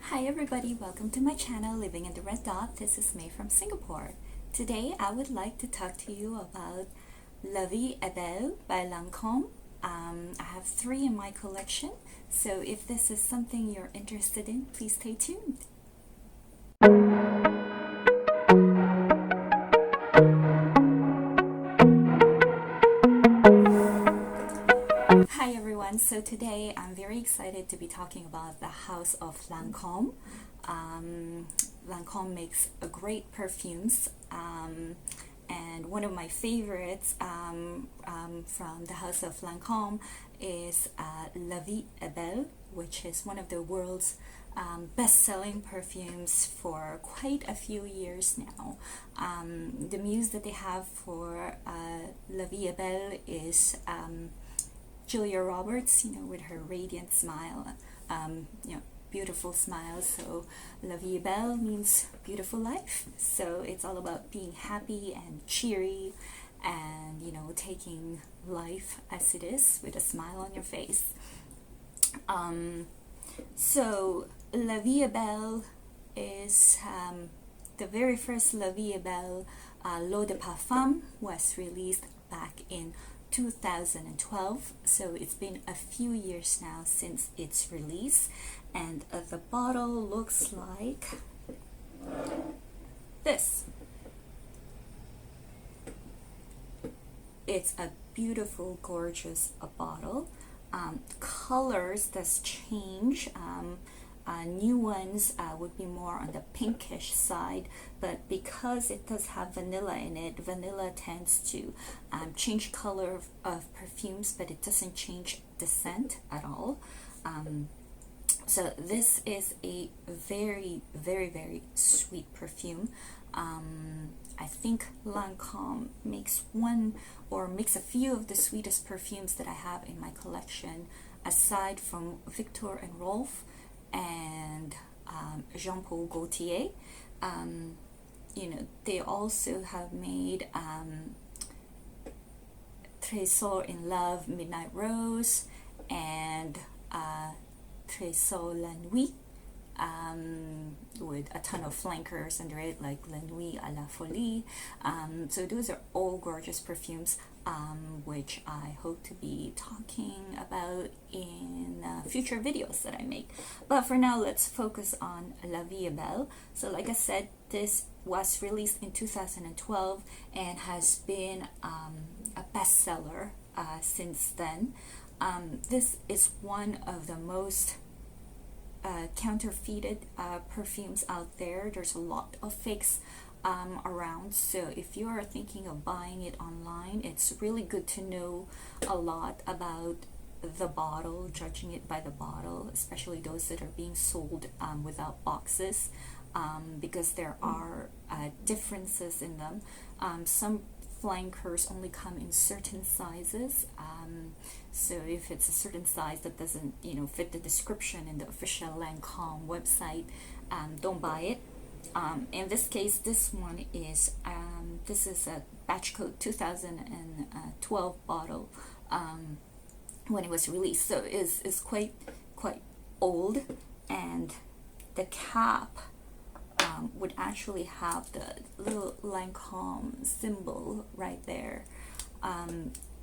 Hi everybody, welcome to my channel Living in the Red Dot. This is May from Singapore. Today I would like to talk to you about La Vie Est Belle by Lancome. I have 3 in my collection, so if this is something you're interested in, please stay tuned. Hi everyone, so today I'm very excited to be talking about the house of Lancome. Lancome makes a great perfumes, and one of my favorites from the house of Lancome is La Vie Est Belle, which is one of the world's best-selling perfumes for quite a few years now. The muse that they have for La Vie Est Belle is Julia Roberts, with her radiant smile, beautiful smile. So La Vie Est Belle means beautiful life. So it's all about being happy and cheery and, taking life as it is with a smile on your face. So La Vie Est Belle is the very first La Vie Est Belle L'Eau de Parfum was released back in 2012, so it's been a few years now since its release, and the bottle looks like this. It's a beautiful, gorgeous bottle. Colors does change. New ones would be more on the pinkish side, but because it does have vanilla in it, vanilla tends to change color of perfumes, but it doesn't change the scent at all. So this is a very, very, very sweet perfume. I think Lancome makes a few of the sweetest perfumes that I have in my collection, aside from Victor and Rolf and Jean-Paul Gaultier. They also have made Trésor in Love, Midnight Rose, and Trésor La Nuit, with a ton of flankers under it, like La Nuit à la Folie. So those are all gorgeous perfumes, which I hope to be talking about in future videos that I make. But for now, let's focus on La Vie Est Belle. So like I said, this was released in 2012 and has been a bestseller since then. This is one of the most counterfeited perfumes out there. There's a lot of fakes around, so if you are thinking of buying it online, it's really good to know a lot about the bottle, judging it by the bottle, especially those that are being sold without boxes, because there are differences in them. Some flankers only come in certain sizes, so if it's a certain size that doesn't fit the description in the official Lancome website, don't buy it. In this case, this one is this is a batch code 2012 bottle when it was released, so it's quite old, and the cap would actually have the little Lancome symbol right there.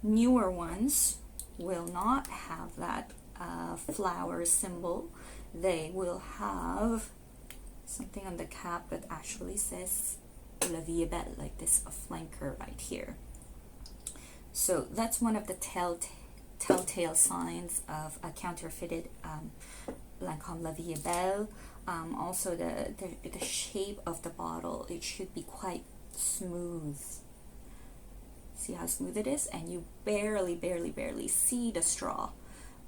Newer ones will not have that flower symbol. They will have something on the cap that actually says La Vie Est Belle, like this flanker right here. So that's one of the telltale signs of a counterfeited Lancome La Vie Est Belle. Also the shape of the bottle, it should be quite smooth. See how smooth it is? And you barely see the straw.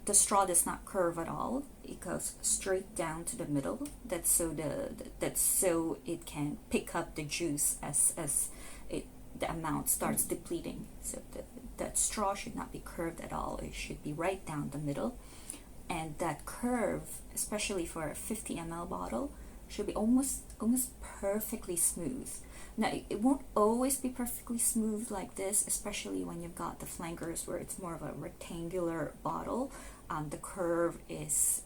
The straw does not curve at all. It goes straight down to the middle. That's so it can pick up the juice as the amount starts depleting. So that straw should not be curved at all. It should be right down the middle. And that curve, especially for a 50 ml bottle, should be almost perfectly smooth. Now, it won't always be perfectly smooth like this, especially when you've got the flankers where it's more of a rectangular bottle. The curve is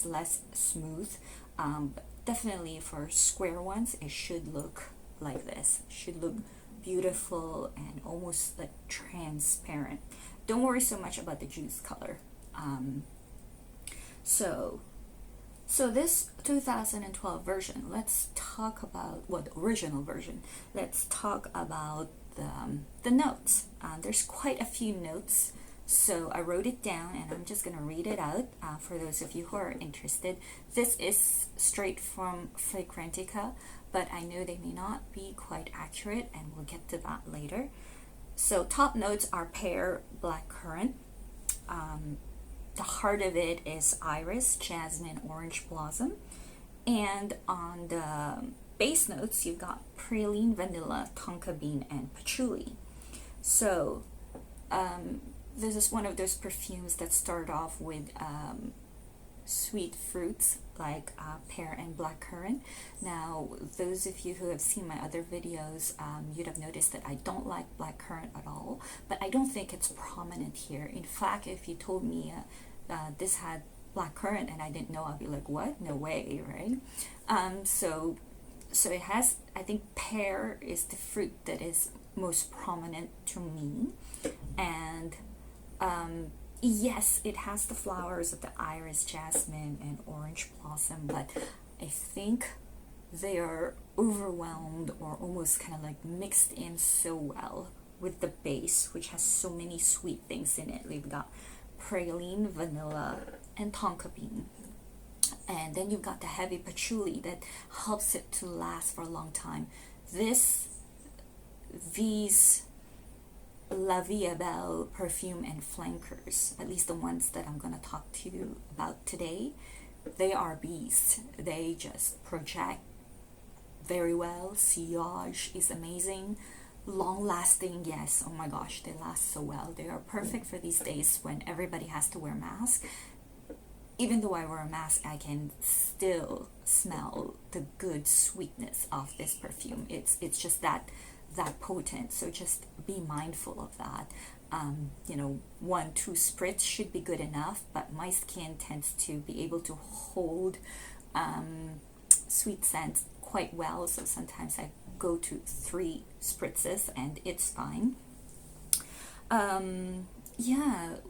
less smooth, but definitely for square ones it should look like this. It should look beautiful and almost like transparent. Don't worry so much about the juice color. So this 2012 version, let's talk about the original version. Let's talk about the notes. There's quite a few notes, so I wrote it down and I'm just gonna read it out for those of you who are interested. This is straight from Fragrantica, but I know they may not be quite accurate, and we'll get to that later. So top notes are pear, blackcurrant. The heart of it is iris, jasmine, orange blossom. And on the base notes, you've got praline, vanilla, tonka bean, and patchouli. So this is one of those perfumes that start off with sweet fruits like pear and blackcurrant. Now, those of you who have seen my other videos, you'd have noticed that I don't like blackcurrant at all, but I don't think it's prominent here. In fact, if you told me this had blackcurrant and I didn't know, I'd be like, what? No way, right? So it has, I think pear is the fruit that is most prominent to me, and yes, it has the flowers of the iris, jasmine, and orange blossom, but I think they are overwhelmed or almost kind of like mixed in so well with the base, which has so many sweet things in it. We've got praline, vanilla, and tonka bean. And then you've got the heavy patchouli that helps it to last for a long time. These La Vie Belle perfume and flankers, at least the ones that I'm going to talk to you about today, they are beasts. They just project very well. Sillage is amazing. Long lasting, yes, oh my gosh, they last so well. They are perfect for these days when everybody has to wear masks. Even though I wear a mask, I can still smell the good sweetness of this perfume. It's just that potent, so just be mindful of that. 1-2 spritz should be good enough, but my skin tends to be able to hold sweet scents quite well, so sometimes I go to 3 spritzes and it's fine.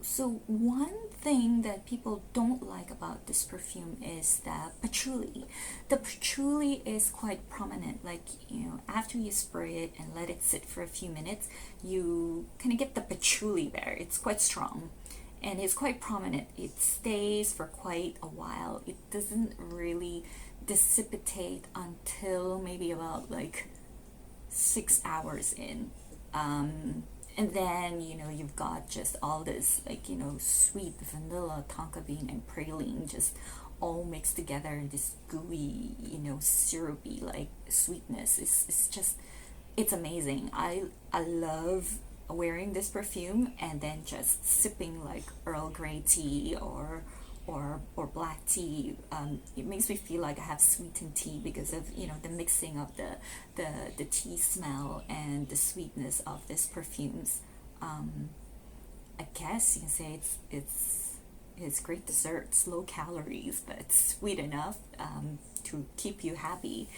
So one thing that people don't like about this perfume is the patchouli. The patchouli is quite prominent. Like, after you spray it and let it sit for a few minutes, you kind of get the patchouli there. It's quite strong and it's quite prominent. It stays for quite a while. It doesn't really dissipate until maybe about like 6 hours in. And then, you've got just all this, sweet vanilla, tonka bean, and praline just all mixed together in this gooey, syrupy, sweetness. It's amazing. I love wearing this perfume and then just sipping, Earl Grey tea or black tea. It makes me feel like I have sweetened tea because of the mixing of the tea smell and the sweetness of this perfumes. I guess you can say it's great dessert. It's low calories, but it's sweet enough to keep you happy.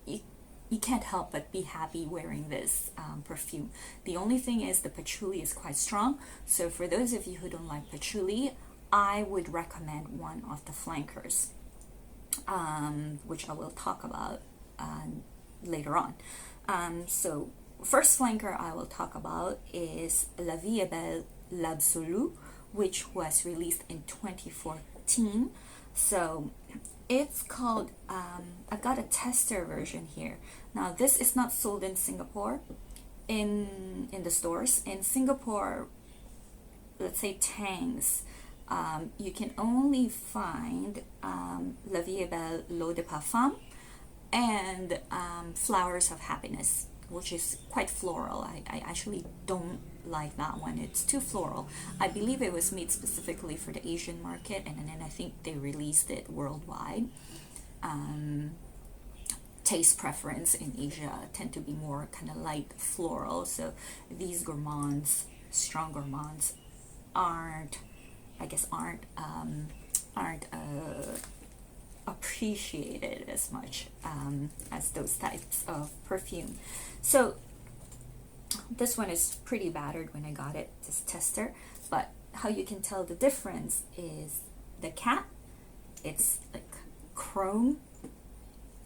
You can't help but be happy wearing this perfume. The only thing is the patchouli is quite strong, so for those of you who don't like patchouli, I would recommend one of the flankers, which I will talk about later on. So first flanker I will talk about is La Vie Belle L'Absolu, which was released in 2014. So it's called, I've got a tester version here. Now this is not sold in Singapore, in the stores. In Singapore, let's say Tang's, you can only find La Vie Belle L'Eau de Parfum and Flowers of Happiness, which is quite floral. I actually don't like that one. It's too floral. I believe it was made specifically for the Asian market, and then I think they released it worldwide. Taste preference in Asia tend to be more kind of light floral, so these gourmands, strong gourmands, aren't I guess aren't appreciated as much as those types of perfume. So this one is pretty battered when I got it, this tester, but how you can tell the difference is the cap. It's like chrome,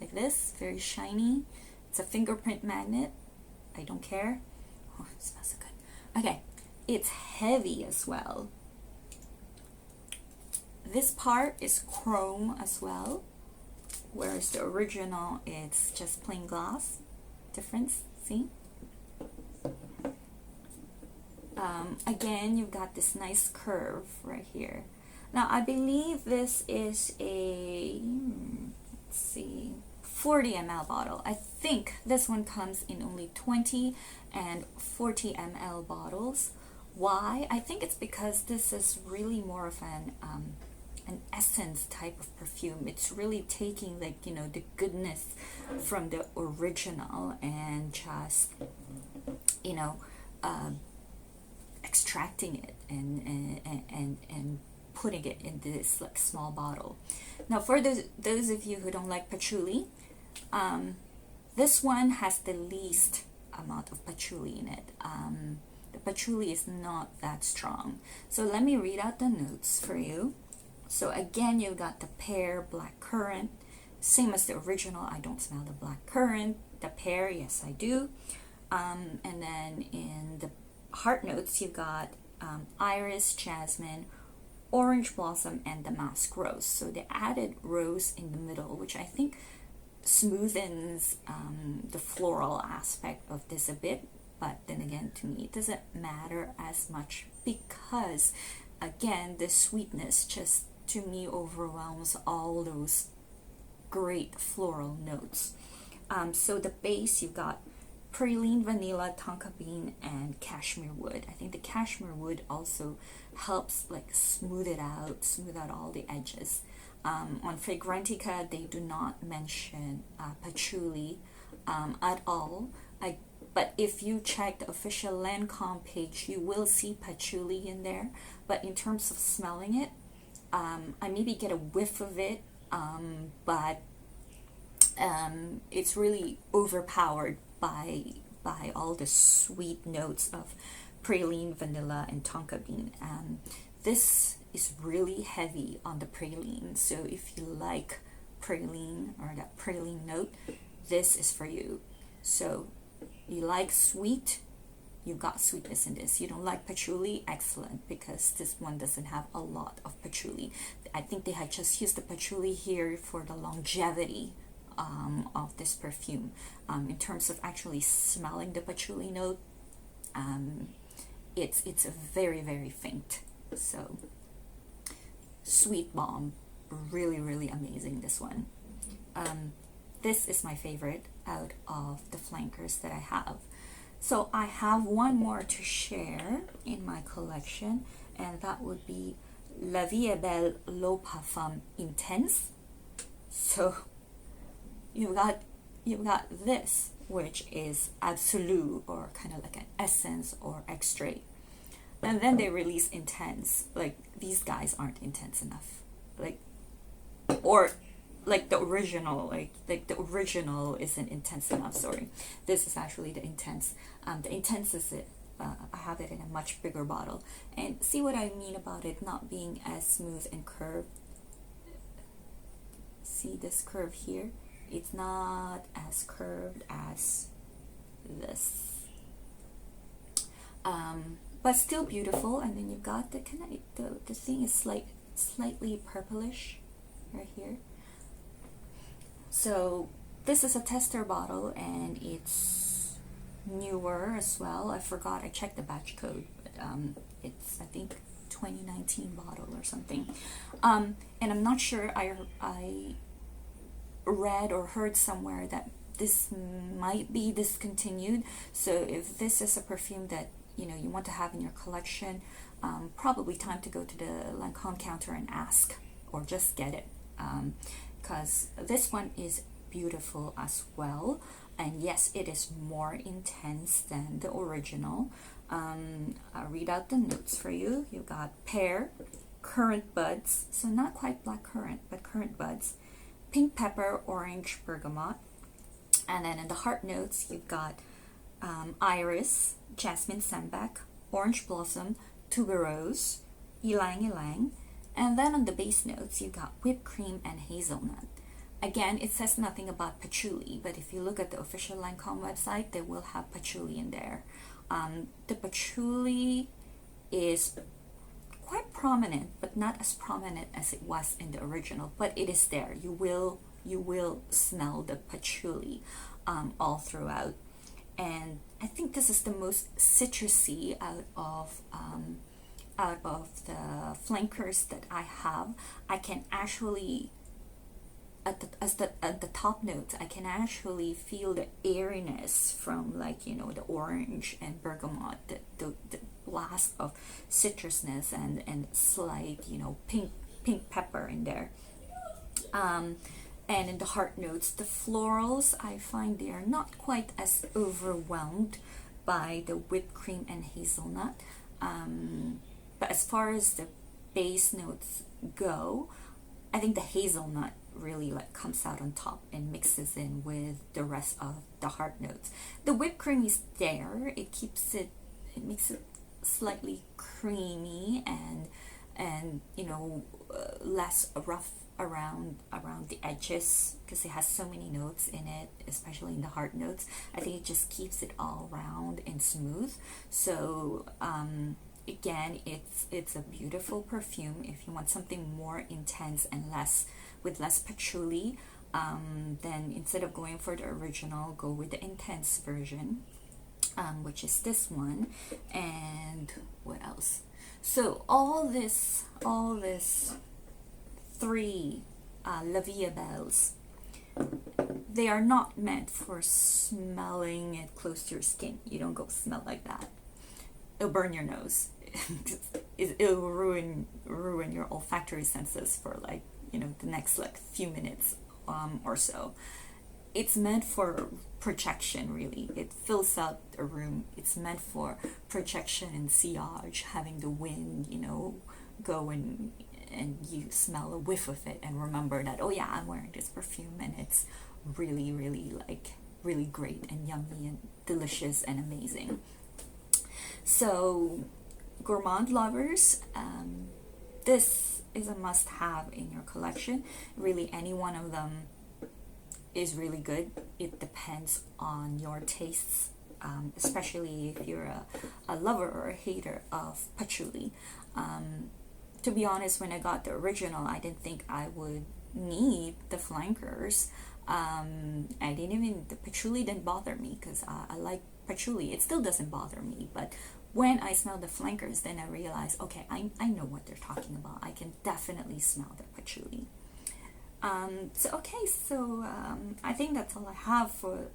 like this, very shiny. It's a fingerprint magnet. I don't care. Oh, it smells so good. Okay, it's heavy as well. This part is chrome as well, whereas the original it's just plain glass. Difference, see? Again, you've got this nice curve right here. Now, I believe this is a, let's see, 40 ml bottle. I think this one comes in only 20 and 40 ml bottles. Why? I think it's because this is really more of an essence type of perfume. It's really taking, like, you know, the goodness from the original and just, you know, extracting it and putting it in this like small bottle. Now, for those of you who don't like patchouli, this one has the least amount of patchouli in it. The patchouli is not that strong. So let me read out the notes for you. So again, you've got the pear, black currant, same as the original. I don't smell the black currant. The pear, yes I do. And then in the heart notes, you've got iris, jasmine, orange blossom, and damask rose. So they added rose in the middle, which I think smoothens the floral aspect of this a bit. But then again, to me, it doesn't matter as much because, again, the sweetness just, to me, overwhelms all those great floral notes. So the base, you've got praline, vanilla, tonka bean, and cashmere wood. I think the cashmere wood also helps like smooth out all the edges. On Fragrantica, they do not mention patchouli at all. But if you check the official Lancome page, you will see patchouli in there. But in terms of smelling it, I maybe get a whiff of it, but it's really overpowered by all the sweet notes of praline, vanilla, and tonka bean. This is really heavy on the praline, so if you like praline or that praline note, this is for you. So you like sweet, you've got sweetness in this. You don't like patchouli, excellent, because this one doesn't have a lot of patchouli. I think they had just used the patchouli here for the longevity of this perfume. In terms of actually smelling the patchouli note, it's a very, very faint. So sweet bomb, really, really amazing, this one. This is my favorite out of the flankers that I have. So I have one more to share in my collection, and that would be La Vie Est Belle L'Eau Parfum Intense. So you've got this, which is absolute, or kind of like an essence or extrait, and then they release intense. Like, these guys aren't intense enough, like, or like the original, like the original isn't intense enough. Sorry, this is actually the intense. The intense is it. I have it in a much bigger bottle, and see what I mean about it not being as smooth and curved. See this curve here? It's not as curved as this, but still beautiful. And then you've got the kind of the thing is slightly purplish right here. So this is a tester bottle, and it's newer as well. I forgot, I checked the batch code, but it's, I think, 2019 bottle or something. And I'm not sure, I read or heard somewhere that this might be discontinued. So if this is a perfume that you want to have in your collection, probably time to go to the Lancome counter and ask, or just get it, because this one is beautiful as well. And yes, it is more intense than the original. I'll read out the notes for you. You've got pear, currant buds, so not quite black currant, but currant buds, pink pepper, orange bergamot, and then in the heart notes you've got iris, jasmine sambac, orange blossom, tuberose, ylang ylang, and then on the base notes you've got whipped cream and hazelnut. Again, it says nothing about patchouli, but if you look at the official Lancome website, they will have patchouli in there. The patchouli is quite prominent, but not as prominent as it was in the original, but it is there. You will smell the patchouli all throughout, and I think this is the most citrusy out of the flankers that I have. I can actually at the top notes, I can actually feel the airiness from, like, you know, the orange and bergamot, the blast of citrusness and slight, you know, pink pepper in there. And in the heart notes, the florals, I find they are not quite as overwhelmed by the whipped cream and hazelnut. But as far as the base notes go, I think the hazelnut really like comes out on top and mixes in with the rest of the heart notes. The whipped cream is there. It makes it slightly creamy and you know, less rough around the edges, because it has so many notes in it, especially in the heart notes. I think it just keeps it all round and smooth. So again, it's a beautiful perfume. If you want something more intense and with less patchouli, then instead of going for the original, go with the intense version, which is this one. And what else? So all this three La Vie Belles, they are not meant for smelling it close to your skin. You don't go smell like that. It'll burn your nose. It'll ruin your olfactory senses for, like, you know, the next like few minutes or so. It's meant for projection, really. It fills out a room. It's meant for projection and sillage, having the wind, you know, go and you smell a whiff of it and remember that, oh yeah, I'm wearing this perfume and it's really, really, like, really great and yummy and delicious and amazing. So gourmand lovers, this is a must-have in your collection. Really, any one of them is really good. It depends on your tastes, especially if you're a lover or a hater of patchouli. To be honest, when I got the original, I didn't think I would need the flankers. The patchouli didn't bother me because I like patchouli. It still doesn't bother me, but when I smell the flankers, then I realize, okay, I know what they're talking about. I can definitely smell the patchouli. So I think that's all I have for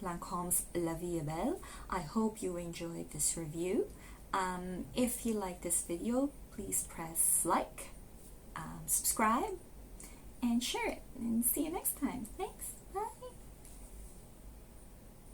Lancome's La Vie Belle. I hope you enjoyed this review. If you like this video, please press like, subscribe, and share it. And see you next time. Thanks.